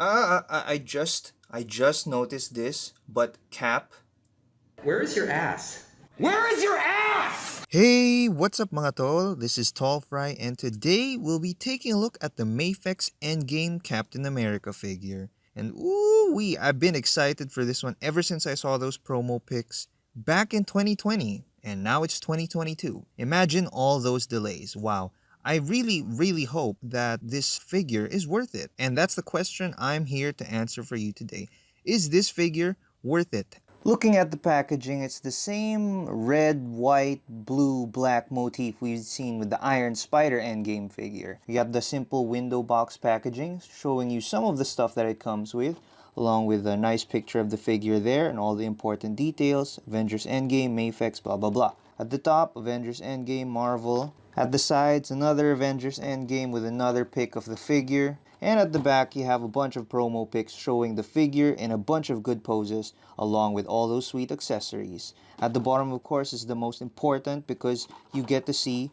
I just noticed this, but Cap. Where is your ass? Where is your ass? Hey, what's up mga tol? This is Tall Fry and today we'll be taking a look at the Mafex Endgame Captain America figure. And I've been excited for this one ever since I saw those promo pics back in 2020 and now it's 2022. Imagine all those delays. Wow. I really hope that this figure is worth it. And that's the question I'm here to answer for you today. Is this figure worth it? Looking at the packaging, it's the same red, white, blue, black motif we've seen with the Iron Spider Endgame figure. You have the simple window box packaging showing you some of the stuff that it comes with, along with a nice picture of the figure there and all the important details, Avengers Endgame, Mafex, blah blah blah. At the top, Avengers Endgame, Marvel. At the sides, another Avengers Endgame with another pic of the figure. And at the back, you have a bunch of promo pics showing the figure in a bunch of good poses, along with all those sweet accessories. At the bottom, of course, is the most important because you get to see,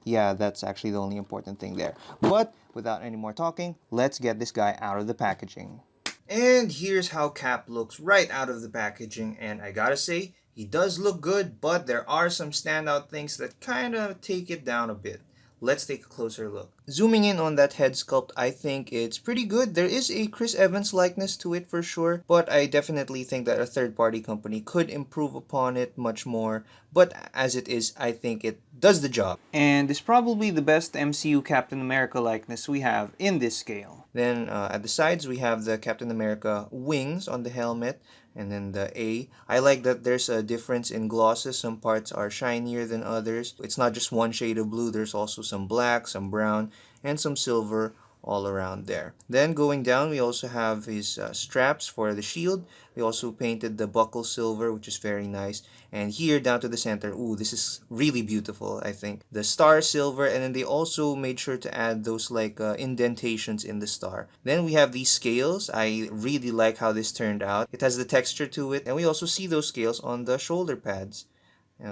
yeah, that's actually the only important thing there. But without any more talking, let's get this guy out of the packaging. And here's how Cap looks right out of the packaging, and I gotta say, he does look good, but there are some standout things that kinda take it down a bit. Let's take a closer look. Zooming in on that head sculpt, I think it's pretty good. There is a Chris Evans likeness to it for sure, but I definitely think that a third-party company could improve upon it much more. But as it is, I think it does the job. And it's probably the best MCU Captain America likeness we have in this scale. Then at the sides, we have the Captain America wings on the helmet, and then the A. I like that there's a difference in glosses. Some parts are shinier than others. It's not just one shade of blue, there's also some black, some brown, and some silver all around there. Then going down, we also have his straps for the shield. We also painted the buckle silver, which is very nice. And here down to the center, ooh, this is really beautiful, I think. The star silver, and then they also made sure to add those like indentations in the star. Then we have these scales. I really like how this turned out. It has the texture to it, and we also see those scales on the shoulder pads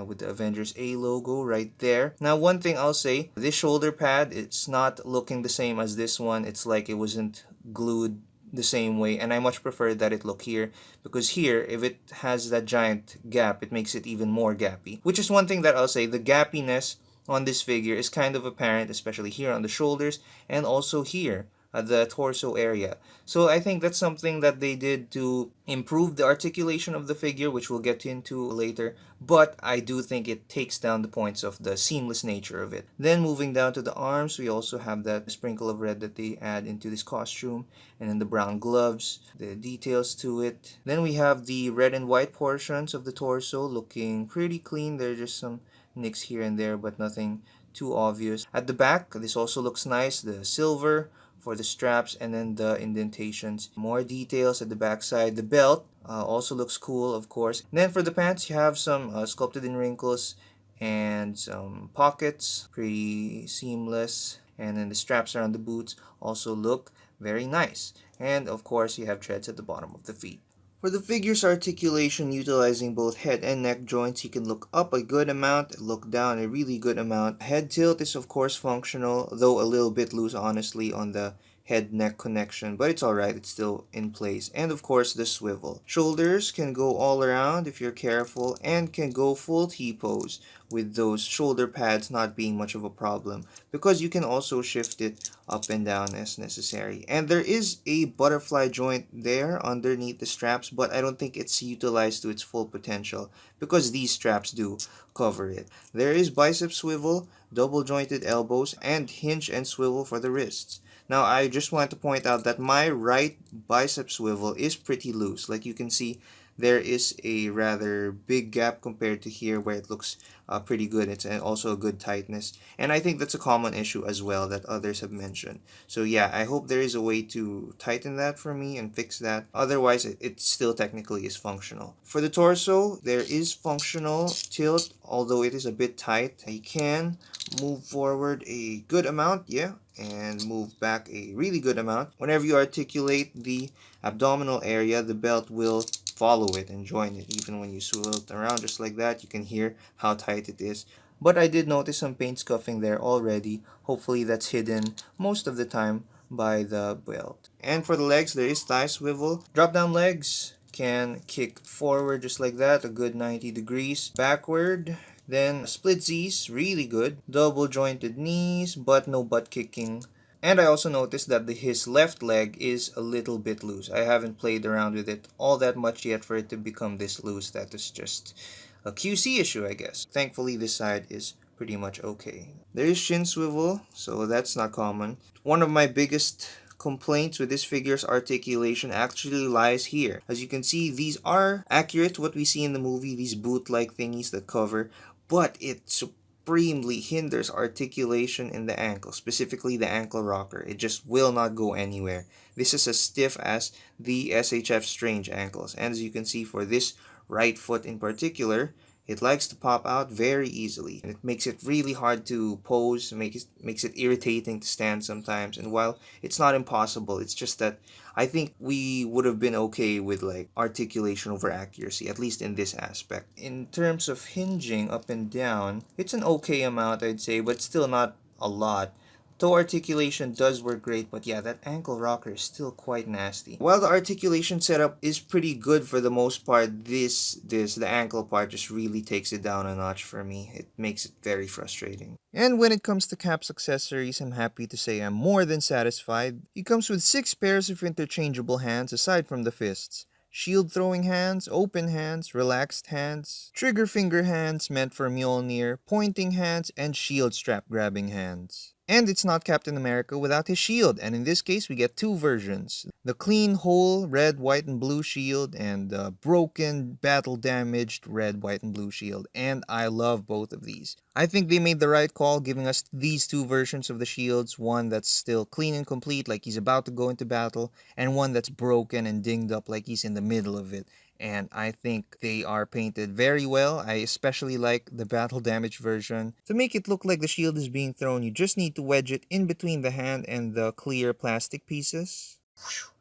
with the Avengers A logo right there. Now, one thing I'll say, this shoulder pad, it's not looking the same as this one. It's like it wasn't glued the same way, and I much prefer that it look here, because here, if it has that giant gap, it makes it even more gappy. Which is one thing that I'll say, the gappiness on this figure is kind of apparent, especially here on the shoulders, and also here at the torso area. So I think that's something that they did to improve the articulation of the figure, which we'll get into later, but I do think it takes down the points of the seamless nature of it. Then moving down to the arms, we also have that sprinkle of red that they add into this costume, and then the brown gloves, the details to it. Then we have the red and white portions of the torso looking pretty clean. There are just some nicks here and there, but nothing too obvious. At the back, this also looks nice, the silver for the straps and then the indentations. More details at the back side. The belt also looks cool, of course. And then for the pants, you have some sculpted in wrinkles and some pockets, pretty seamless. And then the straps around the boots also look very nice. And of course, you have treads at the bottom of the feet. For the figure's articulation, utilizing both head and neck joints, you can look up a good amount, look down a really good amount. Head tilt is of course functional, though a little bit loose honestly on the head-neck connection, but it's alright, it's still in place. And of course the swivel. Shoulders can go all around if you're careful, and can go full T-pose with those shoulder pads not being much of a problem, because you can also shift it up and down as necessary. And there is a butterfly joint there underneath the straps, but I don't think it's utilized to its full potential because these straps do cover it. There is bicep swivel, double jointed elbows, and hinge and swivel for the wrists. Now, I just want to point out that my right bicep swivel is pretty loose. Like you can see, there is a rather big gap compared to here where it looks pretty good. It's also a good tightness. And I think that's a common issue as well that others have mentioned. So yeah, I hope there is a way to tighten that for me and fix that. Otherwise, it still technically is functional. For the torso, there is functional tilt, although it is a bit tight. You can move forward a good amount, yeah, and move back a really good amount. Whenever you articulate the abdominal area, the belt will follow it and join it. Even when you swivel it around just like that, you can hear how tight it is. But I did notice some paint scuffing there already. Hopefully that's hidden most of the time by the belt. And for the legs, there is thigh swivel. Drop down legs can kick forward just like that, a good 90 degrees. Backward, then split Z's, really good. Double jointed knees, but no butt kicking. And I also noticed that his left leg is a little bit loose. I haven't played around with it all that much yet for it to become this loose. That is just a QC issue, I guess. Thankfully, this side is pretty much okay. There is shin swivel, so that's not common. One of my biggest complaints with this figure's articulation actually lies here. As you can see, these are accurate to what we see in the movie, these boot-like thingies that cover, but it supremely hinders articulation in the ankle, specifically the ankle rocker. It just will not go anywhere. This is as stiff as the SHF Strange ankles. And as you can see for this right foot in particular, it likes to pop out very easily, and it makes it really hard to pose, makes it irritating to stand sometimes. And while it's not impossible, it's just that I think we would have been okay with like articulation over accuracy, at least in this aspect. In terms of hinging up and down, it's an okay amount, I'd say, but still not a lot. Toe articulation does work great, but yeah, that ankle rocker is still quite nasty. While the articulation setup is pretty good for the most part, the ankle part just really takes it down a notch for me. It makes it very frustrating. And when it comes to Cap's accessories, I'm happy to say I'm more than satisfied. He comes with 6 pairs of interchangeable hands aside from the fists. Shield throwing hands, open hands, relaxed hands, trigger finger hands meant for Mjolnir, pointing hands, and shield strap grabbing hands. And it's not Captain America without his shield, and in this case we get 2 versions. The clean, whole red, white, and blue shield, and the broken, battle-damaged red, white, and blue shield, and I love both of these. I think they made the right call giving us these 2 versions of the shields, one that's still clean and complete like he's about to go into battle, and one that's broken and dinged up like he's in the middle of it. And I think they are painted very well. I especially like the battle damage version. To make it look like the shield is being thrown, you just need to wedge it in between the hand and the clear plastic pieces.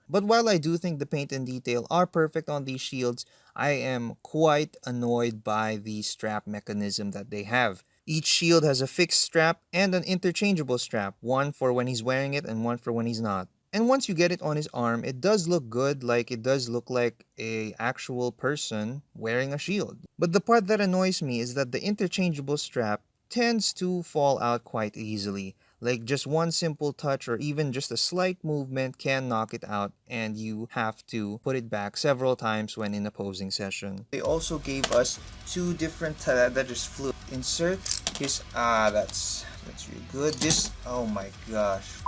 But while I do think the paint and detail are perfect on these shields, I am quite annoyed by the strap mechanism that they have. Each shield has a fixed strap and an interchangeable strap, one for when he's wearing it and one for when he's not. And once you get it on his arm, it does look good, like it does look like a actual person wearing a shield. But the part that annoys me is that the interchangeable strap tends to fall out quite easily. Like just one simple touch or even just a slight movement can knock it out, and you have to put it back several times when in a posing session. They also gave us 2 different that just flew. Insert his that's really good. This, oh my gosh.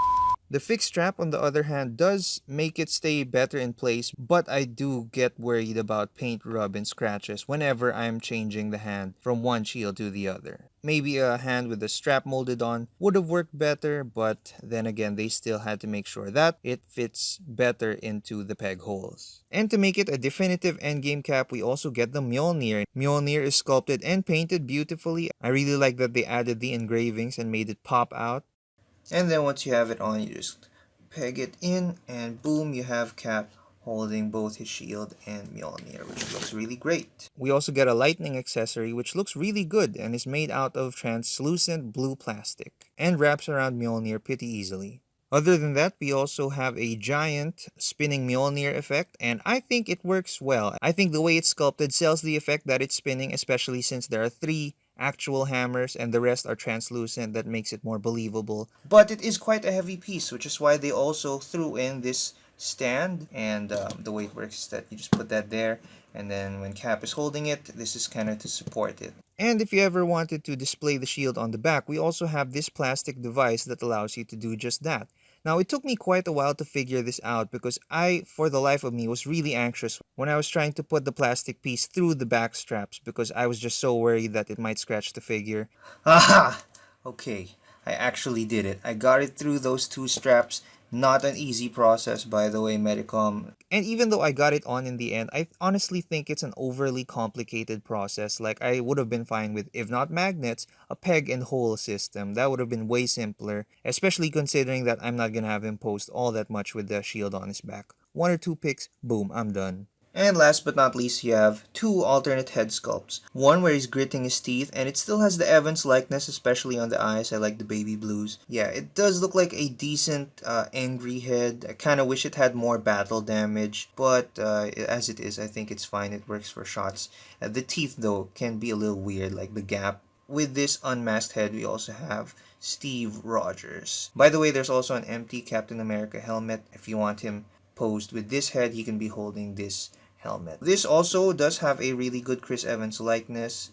The fixed strap, on the other hand, does make it stay better in place, but I do get worried about paint rub and scratches whenever I'm changing the hand from one shield to the other. Maybe a hand with the strap molded on would have worked better, but then again, they still had to make sure that it fits better into the peg holes. And to make it a definitive endgame cap, we also get the Mjolnir. Mjolnir is sculpted and painted beautifully. I really like that they added the engravings and made it pop out. And then once you have it on, you just peg it in, and boom, you have Cap holding both his shield and Mjolnir, which looks really great. We also get a lightning accessory, which looks really good and is made out of translucent blue plastic and wraps around Mjolnir pretty easily. Other than that, we also have a giant spinning Mjolnir effect, and I think it works well. I think the way it's sculpted sells the effect that it's spinning, especially since there are 3 actual hammers and the rest are translucent. That makes it more believable. But it is quite a heavy piece, which is why they also threw in this stand, and the way it works is that you just put that there, and then when Cap is holding it, this is kind of to support it. And if you ever wanted to display the shield on the back, we also have this plastic device that allows you to do just that. Now, it took me quite a while to figure this out because I, for the life of me, was really anxious when I was trying to put the plastic piece through the back straps because I was just so worried that it might scratch the figure. Aha! Okay, I actually did it. I got it through those 2 straps. Not an easy process, by the way, Medicom. And even though I got it on in the end, I honestly think it's an overly complicated process. Like, I would have been fine with, if not magnets, a peg and hole system. That would have been way simpler, especially considering that I'm not gonna have him post all that much with the shield on his back. 1 or 2 picks, boom, I'm done. And last but not least, you have two alternate head sculpts. One where he's gritting his teeth, and it still has the Evans likeness, especially on the eyes. I like the baby blues. Yeah, it does look like a decent, angry head. I kind of wish it had more battle damage, but as it is, I think it's fine. It works for shots. The teeth, though, can be a little weird, like the gap. With this unmasked head, we also have Steve Rogers. By the way, there's also an empty Captain America helmet. If you want him posed with this head, he can be holding this helmet. This also does have a really good Chris Evans likeness,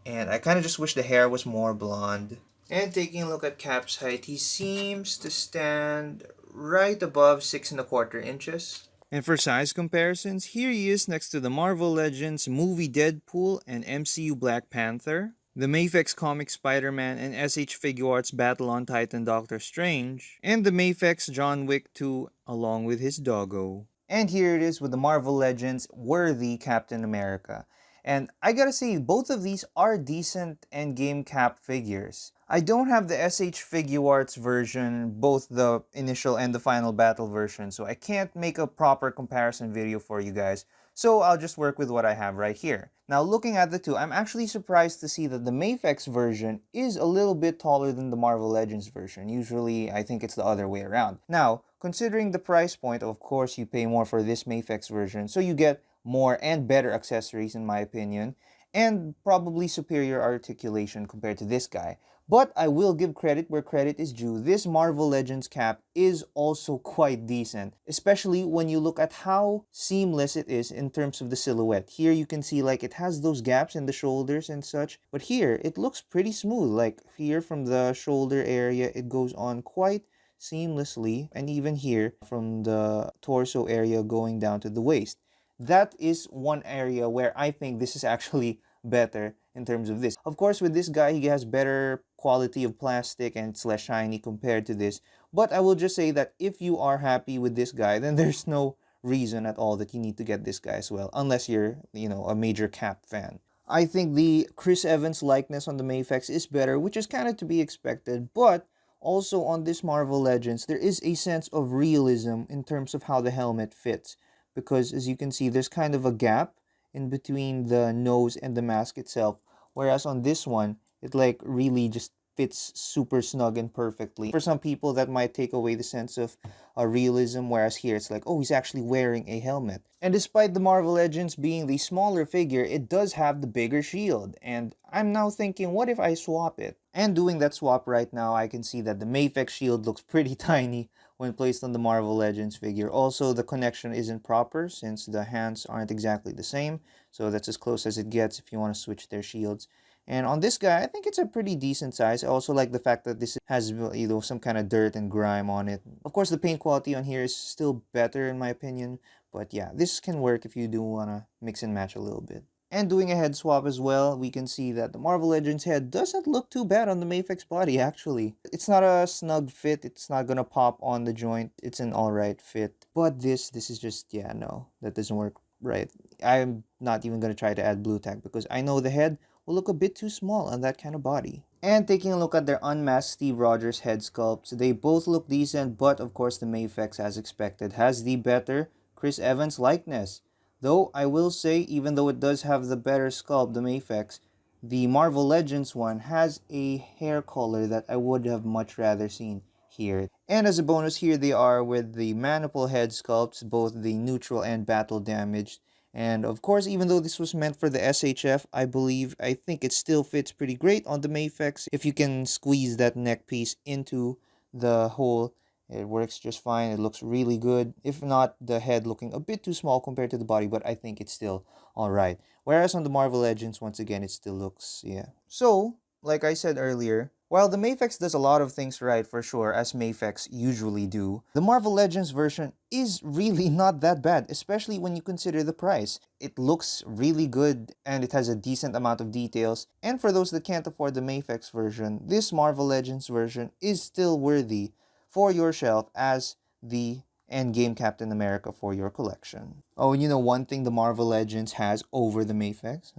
and I kind of just wish the hair was more blonde. And taking a look at Cap's height, he seems to stand right above 6.25 inches. And for size comparisons, here he is next to the Marvel Legends movie Deadpool and MCU Black Panther, the Mafex comic Spider-Man and SH Figuarts Battle on Titan Doctor Strange, and the Mafex John Wick 2 along with his doggo. And here it is with the Marvel Legends worthy Captain America. And I gotta say, both of these are decent endgame Cap figures. I don't have the SH Figuarts version, both the initial and the final battle version, so I can't make a proper comparison video for you guys. So I'll just work with what I have right here. Now looking at the two, I'm actually surprised to see that the Mafex version is a little bit taller than the Marvel Legends version. Usually I think it's the other way around. Now, considering the price point, of course you pay more for this Mafex version, so you get more and better accessories in my opinion, and probably superior articulation compared to this guy. But I will give credit where credit is due. This Marvel Legends cap is also quite decent, especially when you look at how seamless it is in terms of the silhouette. Here you can see like it has those gaps in the shoulders and such, but here it looks pretty smooth. Like here from the shoulder area, it goes on quite seamlessly, and even here from the torso area going down to the waist. That is one area where I think this is actually better in terms of this. Of course, with this guy, he has better quality of plastic and it's less shiny compared to this. But I will just say that if you are happy with this guy, then there's no reason at all that you need to get this guy as well, unless you're, a major Cap fan. I think the Chris Evans likeness on the Mafex is better, which is kind of to be expected, but also on this Marvel Legends, there is a sense of realism in terms of how the helmet fits. Because as you can see, there's kind of a gap in between the nose and the mask itself. Whereas on this one, it like really just fits super snug and perfectly. For some people, that might take away the sense of realism, whereas here it's like, oh, he's actually wearing a helmet. And despite the Marvel Legends being the smaller figure, it does have the bigger shield. And I'm now thinking, what if I swap it? And doing that swap right now, I can see that the Mafex shield looks pretty tiny when placed on the Marvel Legends figure. Also, the connection isn't proper since the hands aren't exactly the same. So that's as close as it gets if you want to switch their shields. And on this guy, I think it's a pretty decent size. I also like the fact that this has, some kind of dirt and grime on it. Of course, the paint quality on here is still better in my opinion. But yeah, this can work if you do want to mix and match a little bit. And doing a head swap as well, we can see that the Marvel Legends head doesn't look too bad on the Mafex body, actually. It's not a snug fit, it's not gonna pop on the joint, it's an alright fit. But this is just, yeah, no, that doesn't work right. I'm not even gonna try to add blue tack because I know the head will look a bit too small on that kind of body. And taking a look at their unmasked Steve Rogers head sculpts, they both look decent, but of course the Mafex, as expected, has the better Chris Evans likeness. Though I will say, even though it does have the better sculpt, the Mafex, the Marvel Legends one has a hair color that I would have much rather seen here. And as a bonus, here they are with the maniple head sculpts, both the neutral and battle damaged. And of course, even though this was meant for the SHF, I think it still fits pretty great on the Mafex. If you can squeeze that neck piece into the hole, it works just fine. It looks really good. If not, the head looking a bit too small compared to the body, but I think it's still alright. Whereas on the Marvel Legends, once again, it still looks, yeah. So, like I said earlier, while the Mafex does a lot of things right for sure, as Mafex usually do, the Marvel Legends version is really not that bad, especially when you consider the price. It looks really good and it has a decent amount of details. And for those that can't afford the Mafex version, this Marvel Legends version is still worthy for your shelf as the Endgame Captain America for your collection. Oh, and one thing the Marvel Legends has over the Mafex?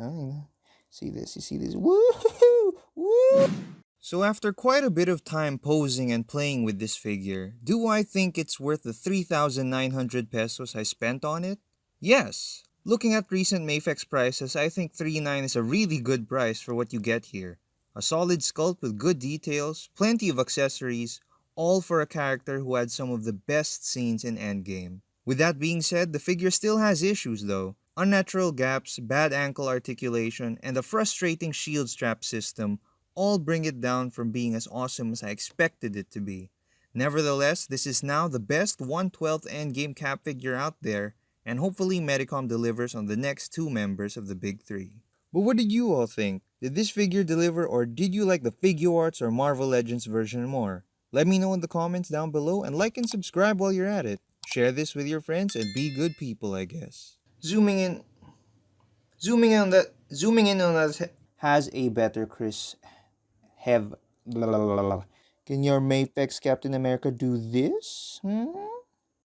See this, you see this? Woo! Woo! So after quite a bit of time posing and playing with this figure, do I think it's worth the 3,900 pesos I spent on it? Yes! Looking at recent Mafex prices, I think 3.9 is a really good price for what you get here. A solid sculpt with good details, plenty of accessories, all for a character who had some of the best scenes in Endgame. With that being said, the figure still has issues though. Unnatural gaps, bad ankle articulation, and a frustrating shield strap system all bring it down from being as awesome as I expected it to be. Nevertheless, this is now the best 1/12th endgame cap figure out there, and hopefully Medicom delivers on the next two members of the big three. But what did you all think? Did this figure deliver, or did you like the Figure Arts or Marvel Legends version more? Let me know in the comments down below, and like and subscribe while you're at it. Share this with your friends and be good people, I guess. Zooming in on that has a better Chris have. Blah, blah, blah, blah. Can your Mafex Captain America do this? Hmm?